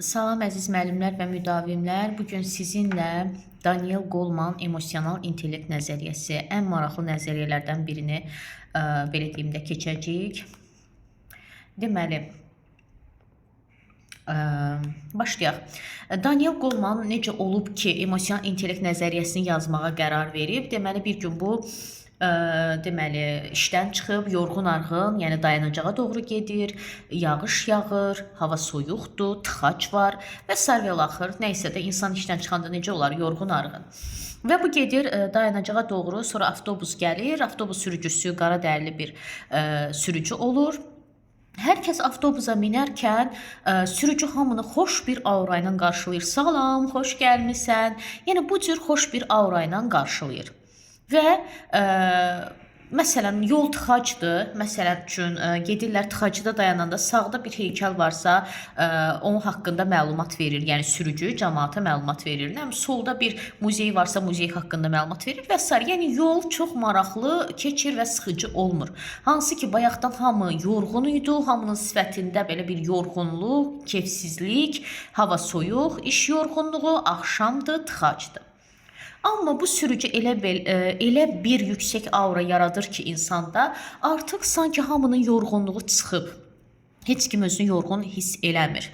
Salam əziz müəllimlər və müdavimlər. Bugün sizinlə Daniel Goleman emosional intellekt nəzəriyyəsi ən maraqlı nəzəriyyələrdən birini belə deyim də keçəcəyik. Deməli, başlayaq. Daniel Goleman necə olub ki, emosional intellekt nəzəriyyəsini yazmağa qərar verib? Deməli, bir gün bu deməli işdən çıxıb yorğun arğın, yəni dayanacağa doğru gedir, yağış yağır, hava soyuqdur, tıxac var və sarvel-axır nəysə də insan işdən çıxanda necə olar, yorğun arğın. Və bu gedir dayanacağa doğru, sonra avtobus gəlir, avtobus sürücüsü qara dərili bir sürücü olur. Hər kəs avtobusa minərkən sürücü hamını xoş bir aura ilə qarşılayır. Salam, xoş gəlmisən. Yəni bu cür xoş bir aura ilə qarşılayır. Və məsələn yol tıxacdır. Məsələn üçün gedirlər tıxacda dayananda sağda bir heykəl varsa, onun haqqında məlumat verir. Yəni sürücü cəmaata məlumat verir. Nə solda bir muzey varsa muzey haqqında məlumat verir və s. Yəni yol çox maraqlı keçir və sıxıcı olmur. Hansı ki bayaqdan hamı yorğun idi, hamının sifətində belə bir yorğunluq, keyfsizlik, hava soyuq, iş yorğunluğu, axşamdır, tıxacdır. Amma bu sürücü elə bir yüksək aura yaradır ki insanda, artıq sanki hamının yorğunluğu çıxıb. Heç kim özünü yorğun hiss eləmir.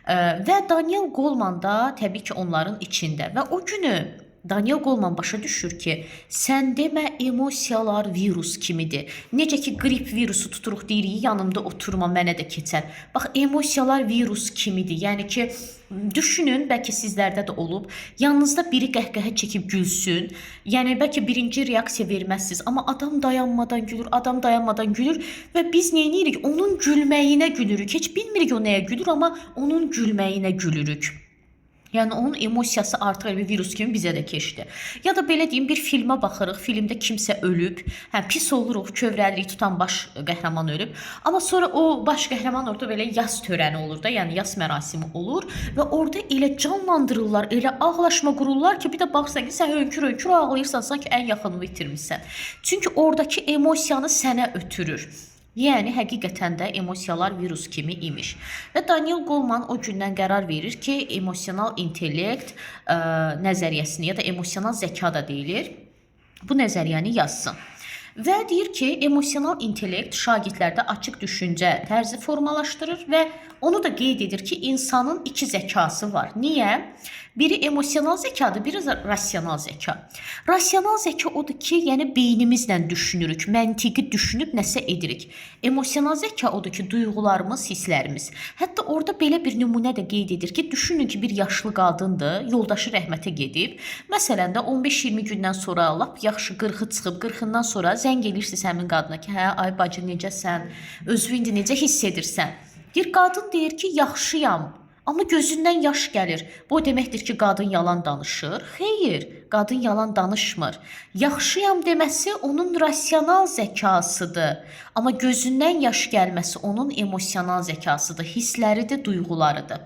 Və Daniel Goleman da təbii ki onların içində. Və o günü Daniel Goleman başa düşür ki, sən demə emosiyalar virus kimidir. Necə ki qrip virusu tuturuq deyirik, yanımda oturma, mənə də keçər. Bax, emosiyalar virus kimidir. Yəni ki, düşünün, bəlkə sizlərdə də olub, yanınızda biri qəhqəhə çəkib gülsün. Yəni bəlkə birinci reaksiya verməzsiniz, amma adam dayanmadan gülür, adam dayanmadan gülür və biz nə edirik? Onun gülməyinə gülürük. Heç bilmirik o nəyə gülür, amma onun gülməyinə gülürük. Yəni onun emosiyası artıq bir virus kimi bizə də keçdi. Ya da belə deyim, bir filmə baxırıq, filmdə kimsə ölüb, pis oluruq, kövrəlirik, tutan baş qəhrəman ölüb. Amma sonra o baş qəhrəman orada belə yas törəni olur da, yəni yas mərasimi olur və orada elə canlandırırlar, elə ağlaşma qururlar ki, bir də baxsan ki, sən hönkür-hönkür ağlayırsan, sanki ən yaxınını itirmişsən. Çünki oradakı emosiyanı sənə ötürür. Yəni həqiqətən də emosiyalar virus kimi imiş. Və Daniel Goleman o gündən qərar verir ki, emosional intellekt nəzəriyyəsini ya da emosional zəka da deyilir, bu nəzəriyyəni yazsın. Və deyir ki, emosional intellekt şagirdlərdə açıq düşüncə tərzi formalaşdırır və onu da qeyd edir ki, insanın iki zəkası var. Niyə? Biri emosional zəkadır, biri rasional zəka. Rasional zəka odur ki, yəni beynimizlə düşünürük, məntiqi düşünüb nəsə edirik. Emosional zəka odur ki, duyğularımız, hisslərimiz. Hətta orada belə bir nümunə də qeyd edir ki, düşünün ki, bir yaşlı qadındır, yoldaşı rəhmətə gedib. Məsələn də 15-20 gündən sonra lap yaxşı 40-ı çıxıb, 40-dan sonra zəng edirsiniz həmin qadına ki, hə, ay bacı necəsən, özünü indi necə hiss edirsən? Bir qadın deyir ki, yaxşıyam. Amma gözündən yaş gəlir. Bu deməkdir ki, qadın yalan danışır. Xeyr, qadın yalan danışmır. Yaxşıyam deməsi onun rasional zəkasıdır. Amma gözündən yaş gəlməsi onun emosional zəkasıdır, hissləridir, duyğularıdır.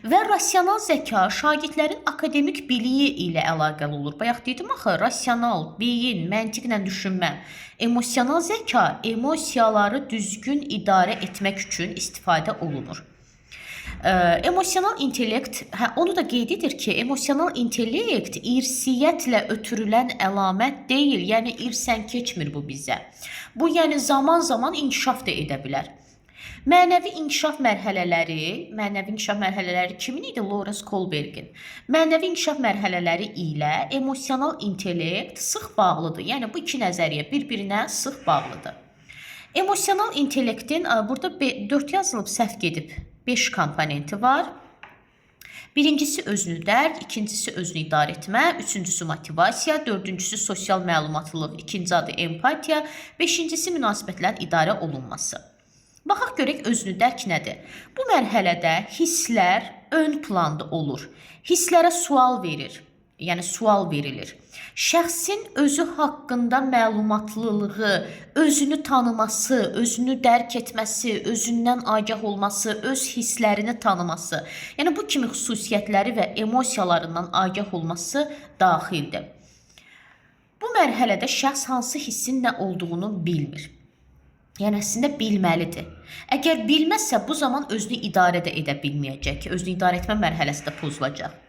Və rasional zəka şagirdlərin akademik biliyi ilə əlaqəli olur. Bayaq dedim axı, rasional, beyin, məntiqlə düşünmə. Emosional zəka emosiyaları düzgün idarə etmək üçün istifadə olunur. Emosional intellekt, onu da qeyd edir ki, emosional intellekt irsiyyətlə ötürülən əlamət deyil, yəni irsən keçmir bu bizə. Bu, yəni zaman-zaman inkişaf da edə bilər. Mənəvi inkişaf mərhələləri kimin idi? Lawrence Kohlberg'in. Mənəvi inkişaf mərhələləri ilə emosional intellekt sıx bağlıdır. Yəni bu iki nəzəriyyə bir-birinə sıx bağlıdır. Emosional intellektin burada 4 yazılıb, səhv gedib. 5 komponenti var. Birincisi özünü dərk, ikincisi özünü idarə etmə, üçüncüsü motivasiya, dördüncüsü sosial məlumatlılıq, ikinci adı empatiya, beşincisi münasibətlərin idarə olunması. Baxaq görək özünü dərk nədir? Bu mərhələdə hisslər ön planda olur. Hisslərə sual verir. Yəni sual verilir. Şəxsin özü haqqında məlumatlılığı, özünü tanıması, özünü dərk etməsi, özündən agah olması, öz hisslərini tanıması, yəni bu kimi xüsusiyyətləri və emosiyalarından agah olması daxildir. Bu mərhələdə şəxs hansı hissin nə olduğunu bilmir. Yəni əslində bilməlidir. Əgər bilməzsə bu zaman özünü idarə də edə bilməyəcək, özünü idarə etmə mərhələsi də pozulacaq.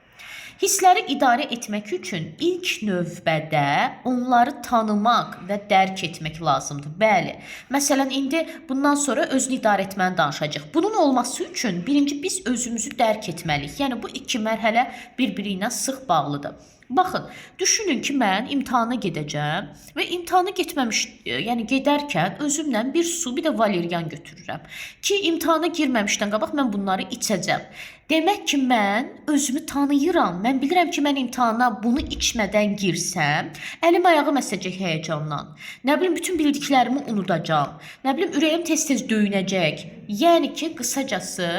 Hissləri idarə etmək üçün ilk növbədə onları tanımaq və dərk etmək lazımdır. Bəli. Məsələn, indi bundan sonra özünü idarə etməni danışacağıq. Bunun olması üçün birinci biz özümüzü dərk etməliyik. Yəni bu iki mərhələ bir-biri ilə sıx bağlıdır. Baxın, düşünün ki, mən imtahana gedəcəm və imtahana yəni gedərkən özümlə bir su, bir də valeriyan götürürəm ki, imtahana girməmişdən qabaq mən bunları içəcəm. Demək ki, mən özümü tanıyıram. Mən bilirəm ki, mən imtahana bunu içmədən girsəm, əlim ayağım əsəcək həyəcandan. Nə bilim, bütün bildiklərimi unudacağam. Nə bilim, ürəyim tez-tez döyünəcək. Yəni ki, qısacası,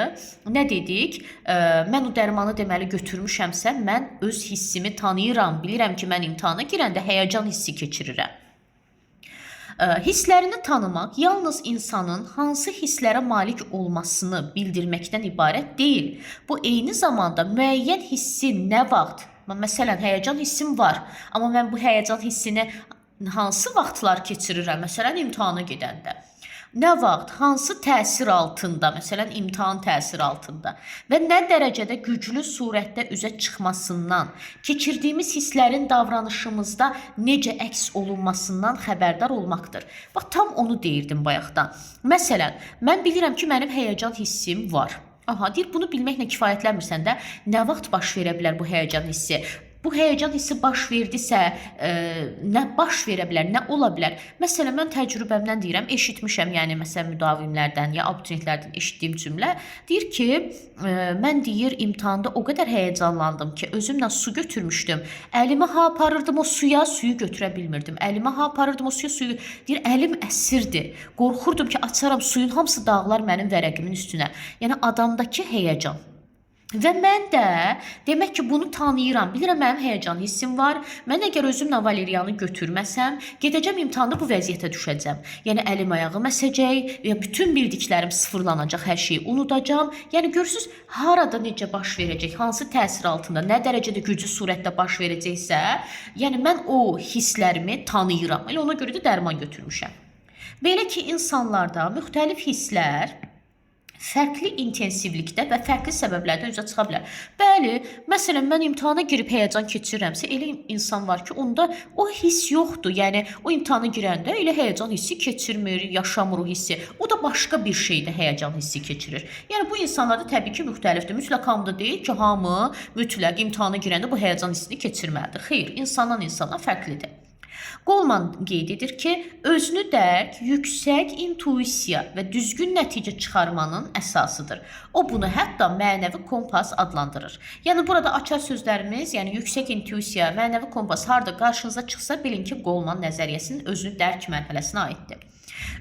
nə dedik? Mən o dərmanı deməli götürmüşəmsə, mən öz hissimi tanıyıram. Bilirəm ki, mən imtahana girəndə həyəcan hissi keçirirəm. Hisslərini tanımaq yalnız insanın hansı hisslərə malik olmasını bildirməkdən ibarət deyil. Bu eyni zamanda müəyyən hissi nə vaxt, məsələn, həyəcan hissim var, amma mən bu həyəcan hissini hansı vaxtlar keçirirəm, məsələn, imtahana gedəndə. Nə vaxt, hansı təsir altında, məsələn, imtahan təsir altında və nə dərəcədə güclü surətdə üzə çıxmasından, keçirdiyimiz hisslərin davranışımızda necə əks olunmasından xəbərdar olmaqdır. Bax, tam onu deyirdim bayaqdan. Məsələn, mən bilirəm ki, mənim həyəcan hissim var. Aha, deyir, bunu bilməklə kifayətlənmirsən də, nə vaxt baş verə bilər bu həyəcan hissi? Bu həyəcan hissi baş verdisə, nə baş verə bilər, nə ola bilər? Məsələn, mən təcrübəmdən deyirəm, eşitmişəm, yəni məsələn müdavimlərdən ya abituriyentlərdən eşitdiyim cümlə deyir ki, mən deyir imtahanda o qədər həyəcanlandım ki, özümlə su götürmüşdüm. Əlimi ha aparırdım o suya, suyu götürə bilmirdim. Əlimi ha aparırdım o suyu. Deyir, əlim əsirdi. Qorxurdum ki, açaram, suyun hamısı dağılar mənim vərəqimin üstünə. Yəni adamdakı həyəcan. Və mən də demək ki, bunu tanıyıram. Bilirəm, mənim həyəcan hissim var. Mən əgər özümlə valeriyanı götürməsəm, gedəcəm imtahanda bu vəziyyətə düşəcəm. Yəni əlim ayağım əsəcək və bütün bildiklərim sıfırlanacaq, hər şeyi unudacam. Yəni görürsüz, harada necə baş verəcək, hansı təsir altında, nə dərəcədə güclü surətdə baş verəcəksə, yəni mən o hisslərimi tanıyıram. Elə ona görə də dərman götürmüşəm. Belə ki, insanlarda müxtəlif hisslər fərqli intensivlikdə və fərqli səbəblərdən üzə çıxa bilər. Bəli, məsələn, mən imtahana girib həyəcan keçirirəmsə, elə insan var ki, onda o hiss yoxdur. Yəni, o imtahana girəndə elə həyəcan hissi keçirmir, yaşamır o hissi. O da başqa bir şeydə həyəcan hissi keçirir. Yəni, bu insanlarda təbii ki, müxtəlifdir. Mütləq hamıda deyil ki, hamı mütləq imtahana girəndə bu həyəcan hissini keçirməlidir. Xeyr, insandan insana fərqlidir. Goleman qeyd edir ki, özünü dərk, yüksək intuisiya və düzgün nəticə çıxarmanın əsasıdır. O bunu hətta mənəvi kompas adlandırır. Yəni burada açar sözlərimiz, yəni yüksək intuisiya, mənəvi kompas harda qarşınıza çıxsa, bilin ki, Goleman nəzəriyyəsinin özünü dərk mərhələsinə aiddir.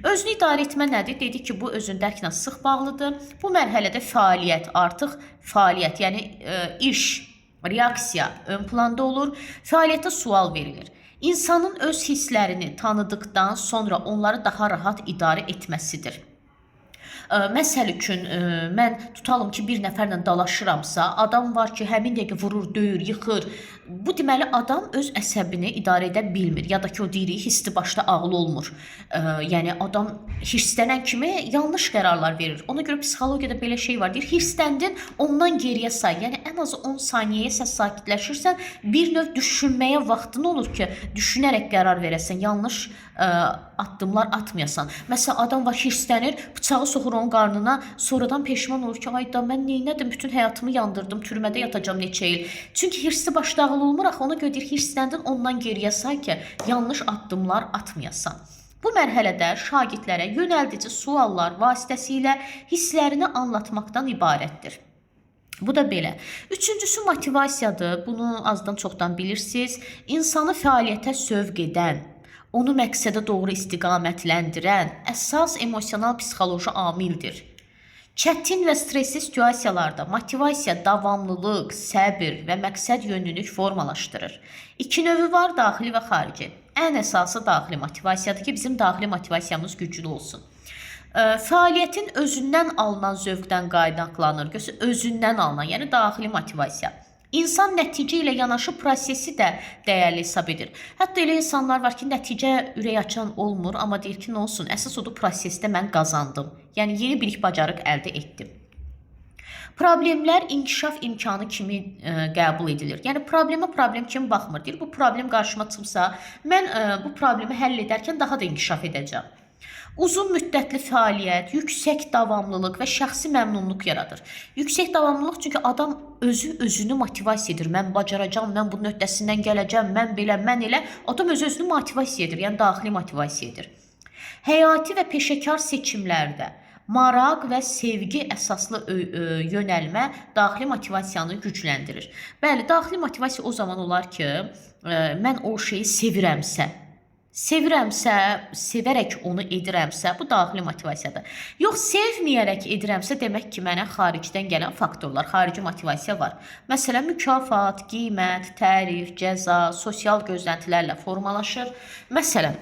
Özünü idarə etmə nədir? Dedik ki, bu özünü dərklə sıx bağlıdır. Bu mərhələdə fəaliyyət, artıq fəaliyyət, yəni iş, reaksiya ön planda olur. Fəaliyyətə sual verilir. İnsanın öz hisslərini tanıdıqdan sonra onları daha rahat idarə etməsidir. Məsəl üçün, mən tutalım ki, bir nəfərlə dalaşıramsa, adam var ki, həmin dəqiqə vurur, döyür, yıxır. Bu deməli, adam öz əsəbini idarə edə bilmir. Ya da ki, o deyirik, hisli başda ağlı olmur. Yəni, adam hirslənən kimi yanlış qərarlar verir. Ona görə psixologiyada belə şey var. Deyir, hirsləndin, ondan geriyə say. Yəni, ən azı 10 saniyəyə sən sakitləşirsən, bir növ düşünməyə vaxtın olur ki, düşünərək qərar verəsən, yanlış addımlar atmayasan. Məsələn, adam var, hirslənir, bıçağı soxur onun qarnına, sonradan peşman olur ki, ayda mən neynədim, bütün həyatımı yandırdım, türmədə yatacam neçə il. Çünki hirsli başda ağıl olmur, axı ona görə deyir, hirsləndin, ondan geriyə say ki, yanlış addımlar atmayasan. Bu mərhələdə şagirdlərə yönəldici suallar vasitəsilə hisslərini anlatmaqdan ibarətdir. Bu da belə. Üçüncüsü motivasiyadır. Bunu azdan çoxdan bilirsiniz. İnsanı fəaliyyətə sövq edən, onu məqsədə doğru istiqamətləndirən əsas emosional psixoloji amildir. Çətin və stresli situasiyalarda motivasiya davamlılıq, səbir və məqsəd yönlülük formalaşdırır. İki növü var, daxili və xarici. Ən əsası daxili motivasiyadır ki, bizim daxili motivasiyamız güclü olsun. Fəaliyyətin özündən alınan zövqdən qaynaqlanır. Özündən alınan, yəni daxili motivasiya. İnsan nəticə ilə yanaşı prosesi də dəyərli hesab edir. Hətta elə insanlar var ki, nəticə ürək açan olmur, amma deyir ki, nə olsun, əsas odur prosesdə mən qazandım. Yəni yeni bilik bacarıq əldə etdim. Problemlər inkişaf imkanı kimi qəbul edilir. Yəni problemə problem kimi baxmır. Deyir, bu problem qarşıma çıxsa, mən bu problemi həll edərkən daha da inkişaf edəcəm. Uzun müddətli fəaliyyət, yüksək davamlılıq və şəxsi məmnunluq yaradır. Yüksək davamlılıq çünki adam özünü motivasiya edir. Mən bacaracağam, mən bunun öhdəsindən gələcəm, mən belə, mən elə. Adam özünü motivasiya edir, yəni daxili motivasiya edir. Həyati və peşəkar seçimlərdə maraq və sevgi əsaslı yönəlmə daxili motivasiyanı gücləndirir. Bəli, daxili motivasiya o zaman olar ki, mən o şeyi sevirəmsə, sevərək onu edirəmsə, bu daxili motivasiyadır. Yox, sevməyərək edirəmsə, demək ki, mənə xaricdən gələn faktorlar, xarici motivasiya var. Məsələn, mükafat, qiymət, tərif, cəza, sosial gözləntilərlə formalaşır. Məsələn,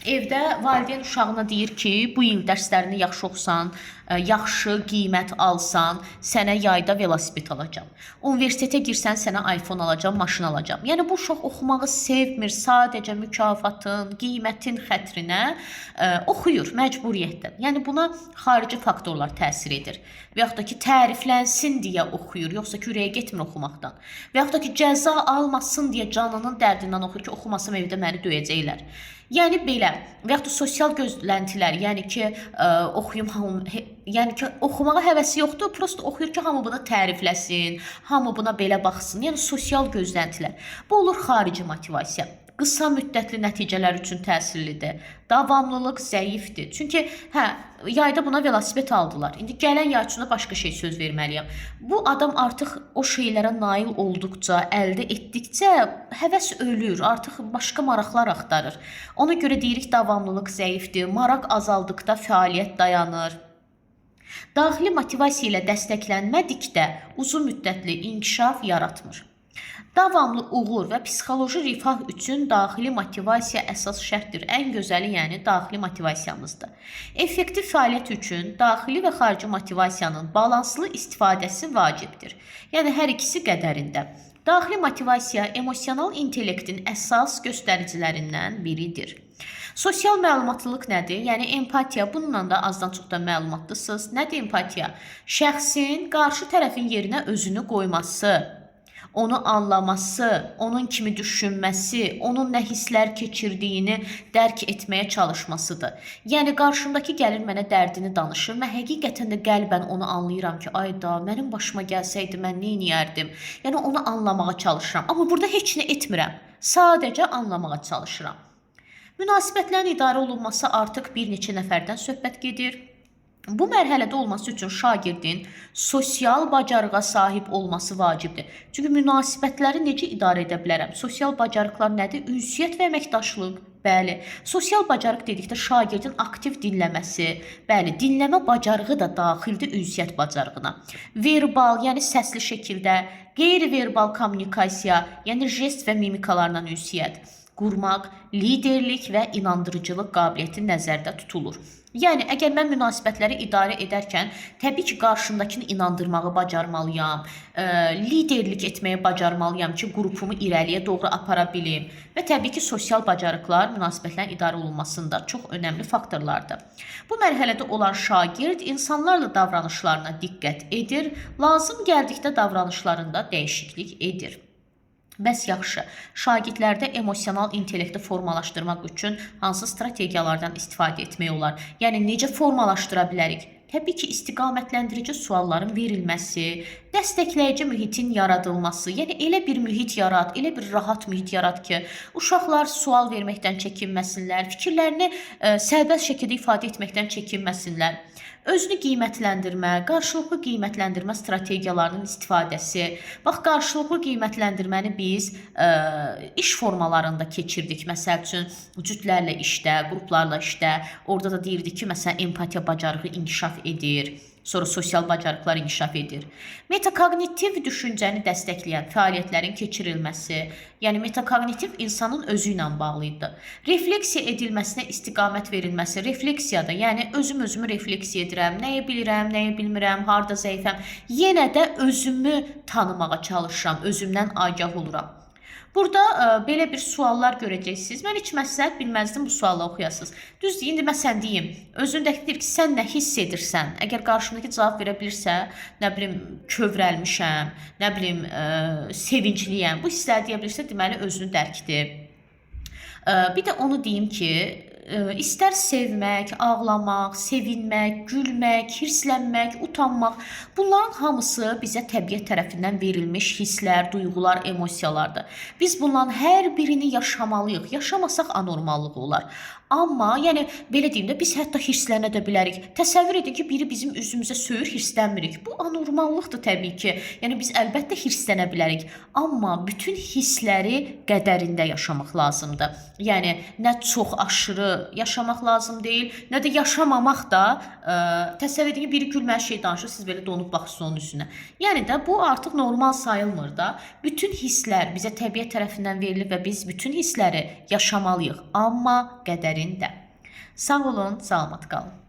evdə valideyn uşağına deyir ki, bu il dərslərini yaxşı oxusan, yaxşı qiymət alsan, sənə yayda velosiped alacağam. Universitetə girsən, sənə iPhone alacağam, maşın alacağam. Yəni bu uşaq oxumağı sevmir, sadəcə mükafatın, qiymətin xətrinə oxuyur məcburiyyətdən. Yəni buna xarici faktorlar təsir edir. Və yaxud da ki, təriflənsin deyə oxuyur, yoxsa ki, ürəyə getmir oxumaqdan. Və yaxud da ki, cəza almasın deyə canının dərdindən oxuyur ki, oxumasam evdə məni döyəcəklər. Yəni belə, və yaxud da sosial gözləntilər, yəni ki, oxumağa həvəsi yoxdur, prosta oxuyur ki, hamı buna tərifləsin, hamı buna belə baxsın. Yəni sosial gözləntilər. Bu olur xarici motivasiya. Qısa müddətli nəticələr üçün təsirlidir. Davamlılıq zəifdir. Çünki yayda buna velosiped aldılar. İndi gələn yay üçün başqa şey söz verməliyəm. Bu adam artıq o şeylərə nail olduqca, əldə etdikcə həvəs ölür, artıq başqa maraqlar axtarır. Ona görə deyirik davamlılıq zəifdir. Maraq azaldıqda fəaliyyət dayanır. Daxili motivasiya ilə dəstəklənmədikdə uzun müddətli inkişaf yaratmır. Davamlı uğur və psixoloji rifah üçün daxili motivasiya əsas şərtdir. Ən gözəli, yəni daxili motivasiyamızdır. Effektiv fəaliyyət üçün daxili və xarici motivasiyanın balanslı istifadəsi vacibdir. Yəni hər ikisi qədərində. Daxili motivasiya emosional intellektin əsas göstəricilərindən biridir. Sosial məlumatlılıq nədir? Yəni empatiya, bununla da azdan çoxdan məlumatlısınız. Nədir empatiya? Şəxsin qarşı tərəfin yerinə özünü qoyması, onu anlaması, onun kimi düşünməsi, onun nə hisslər keçirdiyini dərk etməyə çalışmasıdır. Yəni, qarşımdakı gəlir mənə dərdini danışır. Mən həqiqətən də qəlbən onu anlayıram ki, ayda, mənim başıma gəlsəydi, mən nə edərdim? Yəni, onu anlamağa çalışıram. Amma burada heç nə etmirəm. Sadəcə anlamağa çalışıram. Münasibətlərin idarə olunması artıq bir neçə nəfərdən söhbət gedir. Bu mərhələdə olması üçün şagirdin sosial bacarığa sahib olması vacibdir. Çünki münasibətləri necə idarə edə bilərəm? Sosial bacarıqlar nədir? Ünsiyyət və əməkdaşlıq. Bəli, sosial bacarıq dedikdə şagirdin aktiv dinləməsi, bəli, dinləmə bacarığı da daxildir ünsiyyət bacarığına. Verbal, yəni səsli şəkildə, qeyri-verbal kommunikasiya, yəni jest və mimikalarla ünsiyyət qurmaq, liderlik və inandırıcılıq qabiliyyəti nəzərdə tutulur. Yəni, əgər mən münasibətləri idarə edərkən, təbii ki, qarşımdakını inandırmağı bacarmalıyam, liderlik etməyi bacarmalıyam ki, qrupumu irəliyə doğru apara bilim. Və təbii ki, sosial bacarıqlar münasibətlərin idarə olunmasında çox önəmli faktorlardır. Bu mərhələdə olan şagird insanlarla davranışlarına diqqət edir, lazım gəldikdə davranışlarında dəyişiklik edir. Bəs yaxşı, şagirdlərdə emosional intellekti formalaşdırmaq üçün hansı strategiyalardan istifadə etmək olar? Yəni, necə formalaşdıra bilərik? Təbii ki, istiqamətləndirici sualların verilməsi, dəstəkləyici mühitin yaradılması, yəni elə bir mühit yarat, elə bir rahat mühit yarat ki, uşaqlar sual verməkdən çəkinməsinlər, fikirlərini sərbəst şəkildə ifadə etməkdən çəkinməsinlər. Özünü qiymətləndirmə, qarşılıqlı qiymətləndirmə strategiyalarının istifadəsi. Bax, qarşılıqlı qiymətləndirməni biz iş formalarında keçirdik. Məsəl üçün, cütlərlə işdə, qruplarla işdə. Orada da deyirdik ki, məsələn, empatiya bacarığı inkişaf edir. Sonra sosial bacarıqlar inkişaf edir. Metakognitiv düşüncəni dəstəkləyən fəaliyyətlərin keçirilməsi, yəni metakognitiv insanın özü ilə bağlı idi. Refleksiya edilməsinə istiqamət verilməsi, refleksiyada, yəni özümü refleksiya edirəm, nəyi bilirəm, nəyi bilmirəm, harda zəifəm, yenə də özümü tanımağa çalışıram, özümdən agah oluram. Burada belə bir suallar görəcəksiniz. Mən heç məsləhət bilməzdim bu sualı oxuyasınız. Düzdür, indi məsələn deyim, özündəki deyir ki, sən nə hiss edirsən? Əgər qarşımdakı cavab verə bilirsə, nə bilim, kövrəlmişəm, nə bilim, sevincliyəm. Bu hissləri deyə bilirsə, deməli özünü dərkdir. Bir də onu deyim ki, İstər sevmək, ağlamaq, sevinmək, gülmək, hirslənmək, utanmaq, bunların hamısı bizə təbiət tərəfindən verilmiş hisslər, duyğular, emosiyalardır. Biz bunların hər birini yaşamalıyıq. Yaşamasaq anormallıq olar. Amma, yəni belə deyim də, biz hətta hirslənə də bilərik. Təsəvvür edin ki, biri bizim üzümüzə söyür, hirslənmirik. Bu anormallıqdır təbii ki. Yəni biz əlbəttə hirslənə bilərik. Amma bütün hissləri qədərində yaşamaq lazımdır. Yəni nə çox aşırı yaşamaq lazım deyil, nə də yaşamamaq da. Təsəvvür edin ki, biri gülməli şey danışır, siz belə donub baxırsınız onun üstünə. Yəni də bu artıq normal sayılmır da. Bütün hisslər bizə təbiət tərəfindən verilir və biz bütün hissləri yaşamalıyıq, amma qədərində. Sağ olun, salamat qalın.